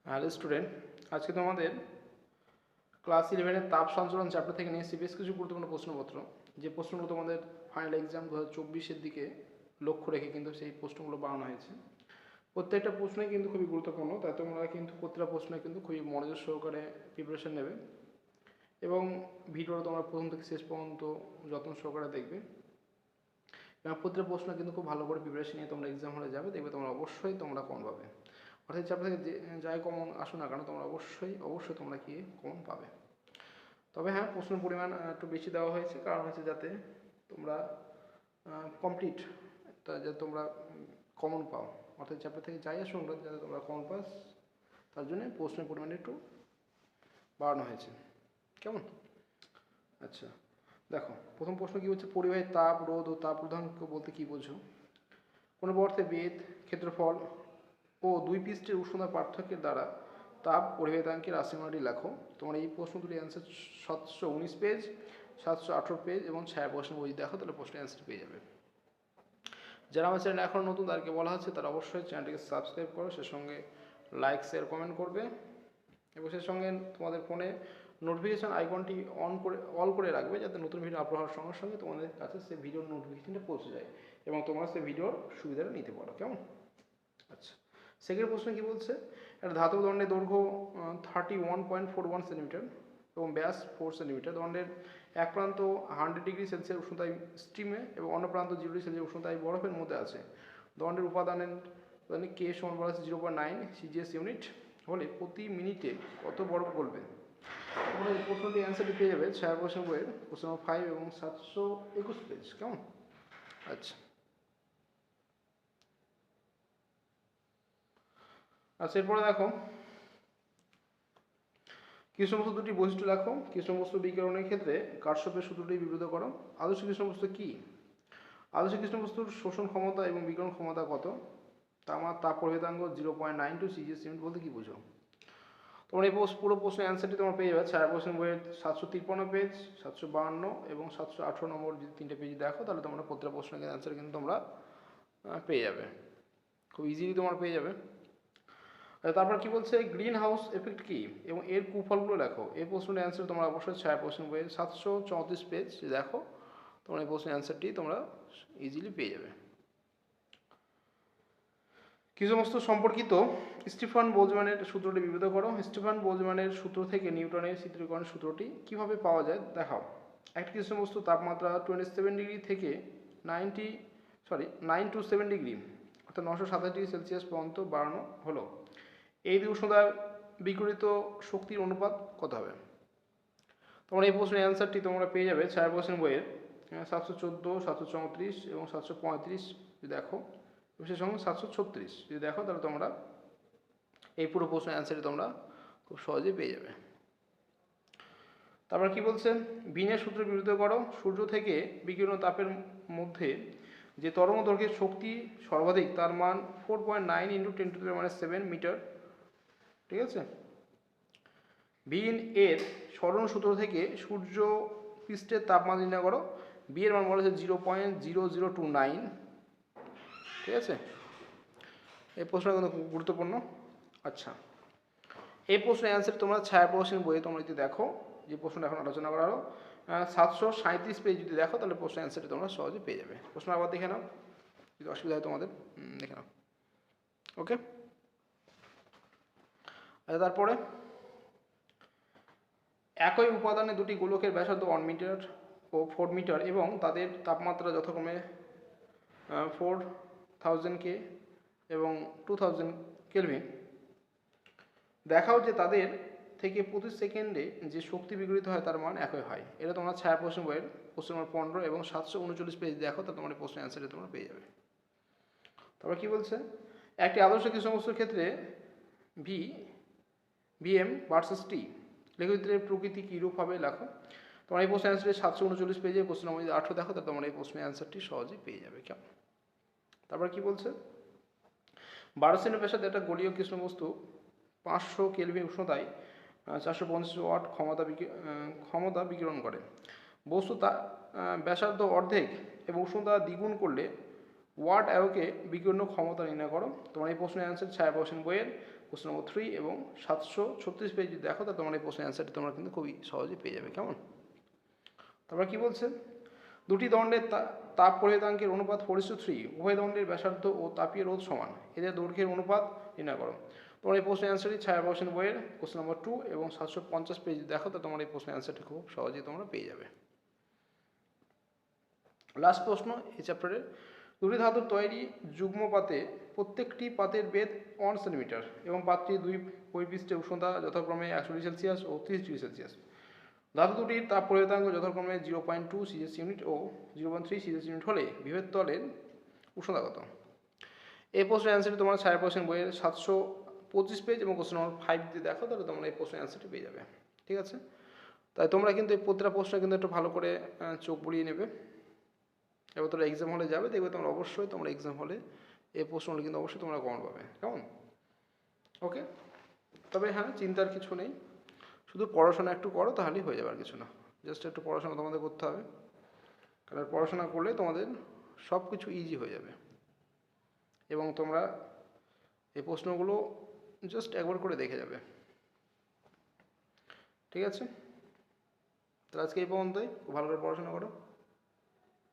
Hello student, আজকে তোমাদের class 11-এর তাপ সঞ্চালন চ্যাপ্টার থেকে নিয়ে এসেছি বেশ কিছু গুরুত্বপূর্ণ প্রশ্নপত্র। যে প্রশ্নগুলো তোমাদের ফাইনাল এক্সাম 2024-এর দিকে লক্ষ্য রেখে কিন্তু সেই প্রশ্নগুলো বানানো হয়েছে। প্রত্যেকটা প্রশ্নই কিন্তু খুবই গুরুত্বপূর্ণ, তাই তোমরা কিন্তু প্রত্যেকটা প্রশ্নে কিন্তু খুবই মনোযোগ সহকারে প্রিপারেশন নেবে এবং ভিডিওটা তোমরা প্রথম থেকে শেষ পর্যন্ত যত্ন সহকারে দেখবে এবং প্রত্যেকটা প্রশ্ন কিন্তু খুব ভালো করে প্রিপারেশন নিয়ে তোমরা এক্সাম হলে যাবে, দেখবে তোমরা অবশ্যই তোমরা কমন পাবে। অর্থাৎ চ্যাপ্টার থেকে যাই কমন আসো না কেন তোমরা অবশ্যই তোমরা কি কমন পাবে। তবে হ্যাঁ, প্রশ্নের পরিমাণ একটু বেশি দেওয়া হয়েছে, কারণ হচ্ছে যাতে তোমরা কমপ্লিট যাতে তোমরা কমন পাও, অর্থাৎ চ্যাপ্টার থেকে যাই আসো যাতে তোমরা কমন পাস, তার জন্য প্রশ্নের পরিমাণ একটু বাড়ানো হয়েছে। কেমন? আচ্ছা, দেখো প্রথম প্রশ্ন কি হচ্ছে, পরিবাহী তাপ রোধ ও তাপ রোধাঙ্ক বলতে কি বোঝো? কোনো অর্থে বেদ, ক্ষেত্রফল ও দুই পৃষ্ঠের উষ্ণতার পার্থক্যের দ্বারা তাপ পরিবাহিতাঙ্কের রাশিমালাটি লেখো। তোমার এই প্রশ্ন দুটি অ্যান্সার 719 পেজ, 718 পেজ এবং ছায়া প্রশ্ন বই দেখো, তাহলে প্রশ্নের অ্যান্সার পেয়ে যাবে। যারা আমার চ্যানেল এখন নতুন তাদেরকে বলা হচ্ছে তারা অবশ্যই চ্যানেলটিকে সাবস্ক্রাইব করো, সে সঙ্গে লাইক শেয়ার কমেন্ট করবে এবং সে সঙ্গে তোমাদের ফোনে নোটিফিকেশান আইকনটি অল করে রাখবে, যাতে নতুন ভিডিও আপলোড হওয়ার সঙ্গে সঙ্গে তোমাদের কাছে সেই ভিডিওর নোটিফিকেশানটা পৌঁছে যায় এবং তোমরা সেই ভিডিওর সুবিধাটা নিতে পারো। কেমন? আচ্ছা, সেকেন্ড প্রশ্ন কি বলছে, একটা ধাতব দণ্ডের দৈর্ঘ্য 31.41 সেন্টিমিটার এবং ব্যাস 4 সেন্টিমিটার। দণ্ডের এক প্রান্ত 100 ডিগ্রি সেলসিয়াস উষ্ণতায় স্টিমে এবং অন্য প্রান্ত 0 ডিগ্রি সেলসিয়াস উষ্ণতায় বরফের মধ্যে আছে। দণ্ডের উপাদানের কে সমান বলা আছে 0.9 সিজিএস ইউনিট হলে প্রতি মিনিটে কত বরফ গলবে? তোমরা এই প্রশ্নটি অ্যান্সারটি পেয়ে যাবে ছায়া প্রশ্ন বইয়ের প্রশ্ন নম্বর 5 এবং 721 পেজ। কেমন? আচ্ছা আচ্ছা, এরপরে দেখো কৃষ্ণবস্তু দুটি বৈশিষ্ট্য লেখো। কৃষ্ণবস্তু বিকিরণের ক্ষেত্রে কারশফের সূত্রটি বিবৃত করো। আদর্শ কৃষ্ণবস্তু কি? আদর্শ কৃষ্ণবস্তুর শোষণ ক্ষমতা এবং বিকিরণ ক্ষমতা কত? তাপ পরিবেদাঙ্গ 0.92 সিজিএস ইউনিট বলতে কি বুঝো? তোমরা এই পুরো প্রশ্নের অ্যান্সারটি তোমরা পেয়ে যাবে ছায়া প্রশ্ন বইয়ের 753 পেজ, 752 এবং 718 নম্বর যদি তিনটে পেজ দেখো, তাহলে তোমরা প্রত্যেকটা প্রশ্নের অ্যান্সার কিন্তু তোমরা পেয়ে যাবে, খুব ইজিলি তোমরা পেয়ে যাবে। তারপর কি বলছে, গ্রিন হাউস এফেক্ট কি এবং এর কুফলগুলো লেখো। এই প্রশ্নের অ্যান্সার তোমরা অবশ্যই ছায়া প্রশ্ন বইয়ের 734 পেজ দেখো, তোমরা এই প্রশ্নের অ্যান্সারটি তোমরা ইজিলি পেয়ে যাবে। কৃষ্ণবস্তু সম্পর্কিত স্টিফান বোলজম্যানের সূত্রটি বিবৃত করো। স্টিফান বোলজম্যানের সূত্র থেকে নিউটনের চিত্রীকরণের সূত্রটি কিভাবে পাওয়া যায় দেখাও। একটি কৃষ্ণবস্তু তাপমাত্রা 27 ডিগ্রি থেকে 927 ডিগ্রি অর্থাৎ 927 ডিগ্রি সেলসিয়াস পর্যন্ত বাড়ানো হলো, এই দুই উষ্ণতার বিকিরিত শক্তির অনুপাত কত হবে? তোমরা এই প্রশ্নের অ্যান্সারটি তোমরা পেয়ে যাবে ছায়া প্রশ্ন বইয়ের 714, 734 এবং 735 যদি দেখো, সে সঙ্গে 736 যদি দেখো, তাহলে তোমরা এই পুরো প্রশ্নের অ্যান্সারটি তোমরা খুব সহজেই পেয়ে যাবে। তারপর কি বলছে, বিনের সূত্র বিবৃত করো। সূর্য থেকে বিকিরণ তাপের মধ্যে যে তরঙ্গ দৈর্ঘ্যের শক্তি সর্বাধিক তার মান 4.9 × 10⁻⁷ মিটার। ঠিক আছে, বিন এর সরণ সূত্র থেকে সূর্য পৃষ্ঠের তাপমাত্রা নির্ণয় করো। বি এর মান বলা হয়েছে 0.0029। ঠিক আছে, এই প্রশ্নটা কিন্তু খুব গুরুত্বপূর্ণ। আচ্ছা, এই প্রশ্নের অ্যান্সার তোমরা ছায়া প্রশ্নের বইয়ে তোমরা যদি দেখো, যে প্রশ্নটা এখন আলোচনা করা হলো 737 পেজ যদি দেখো, তাহলে প্রশ্নের অ্যান্সারটি তোমরা সহজে পেয়ে যাবে। প্রশ্ন আবার দেখে নাও, যদি অসুবিধা হয় তোমাদের দেখে নাও। ওকে, আচ্ছা, তারপরে একই উপাদানে দুটি গোলকের ব্যাসার্ধ 1 মিটার ও 4 মিটার এবং তাদের তাপমাত্রা যথাক্রমে 4000 কে এবং 2000 কেলভিন। দেখাও যে তাদের থেকে প্রতি সেকেন্ডে যে শক্তি বিকিরিত হয় তার মান একই হয়। এটা তোমরা ছায়া প্রশ্ন বইয়ের প্রশ্ন নম্বর 15 এবং 739 পেজ দেখো, তা তোমার প্রশ্নের অ্যান্সারে তোমরা পেয়ে যাবে। তারপর কি বলছে, একটি আদর্শ কৃষ্ণবস্তুর ক্ষেত্রে ভিএম ভার্সেস টি লেখচিত্রের প্রকৃতি কীরূপ হবে লেখো। তোমার এই প্রশ্নের অ্যান্সারটি 739 পেজে প্রশ্ন নম্বর 18 দেখো, তাহলে তোমার এই প্রশ্নের অ্যান্সারটি সহজেই পেয়ে যাবে। কেমন? তারপর কি বলছে, 12 সেমি ব্যাসার্ধের একটা গোলীয় কৃষ্ণবস্তু 500 কেলভিন উষ্ণতায় 450 ওয়াট ক্ষমতা বিকিরণ করে। বস্তু তা ব্যাসার্ধ অর্ধেক এবং উষ্ণতা দ্বিগুণ করলে ওয়াট এককে বিকিরণ ক্ষমতা নির্ণয় করো। তোমার এই প্রশ্নের অ্যান্সার ছায়া প্রশ্ন বইয়ের প্রশ্ন নম্বর 3 এবং 736 পেজ যদি দেখো তাহলে তোমার এই প্রশ্নের অ্যান্সারটি তোমরা কিন্তু খুবই সহজে পেয়ে যাবে। কেমন? তারপর কি বলছে, দুটি দণ্ডের তাপ পরিহিতাঙ্কের অনুপাত 4:3, উভয় দণ্ডের ব্যাসার্ধ ও তাপীয় রোধ সমান, এদের দৈর্ঘ্যের অনুপাত নির্ণয় করো। তোমার এই প্রশ্নের অ্যান্সারটি ছায়া প্রশ্ন বইয়ের কোশ্চেন নম্বর 2 এবং 750 পেজ দেখো তো তোমার এই প্রশ্নের অ্যান্সারটি খুব সহজেই তোমরা পেয়ে যাবে। লাস্ট প্রশ্ন এই চ্যাপ্টারের, দুটি ধাতুর তৈরি যুগ্মপাতে প্রত্যেকটি পাতের বেধ 1 সেন্টিমিটার এবং পাতটির দুই বহির্পৃষ্ঠের উষ্ণতা যথাক্রমে 100°C ও 30°C। ধাতু দুটির তাপ পরিহিতাঙ্ক যথাক্রমে 0.2 সিজিএস ইউনিট ও 0.3 সিজিএস ইউনিট হলে বিভেদ তলের উষ্ণতা কত? এই প্রশ্নের অ্যান্সারটি তোমার ছায়া প্রশ্ন বইয়ের 725 পেজ এবং কোশ্চেন নম্বর 5 দিয়ে দেখো তাহলে তোমরা এই প্রশ্নের অ্যান্সারটি পেয়ে যাবে। ঠিক আছে, তাই তোমরা কিন্তু এই প্রতিটা প্রশ্ন কিন্তু একটু ভালো করে চোখ বুলিয়ে নেবে এবং তোমরা এক্সাম হলে যাবে, দেখবে তোমরা অবশ্যই তোমরা এক্সাম হলে এই প্রশ্নগুলো কিন্তু অবশ্যই তোমরা কমন পাবে। কেমন? ওকে, তবে হ্যাঁ চিন্তার কিছু নেই, শুধু পড়াশোনা একটু করো তাহলেই হয়ে যাবে, আর কিছু না। জাস্ট একটু পড়াশোনা তোমাদের করতে হবে, কারণ পড়াশোনা করলে তোমাদের সব কিছু ইজি হয়ে যাবে এবং তোমরা এই প্রশ্নগুলো জাস্ট একবার করে দেখে যাবে। ঠিক আছে, তাহলে আজকে এই পর্যন্তই, ভালো করে পড়াশোনা করো।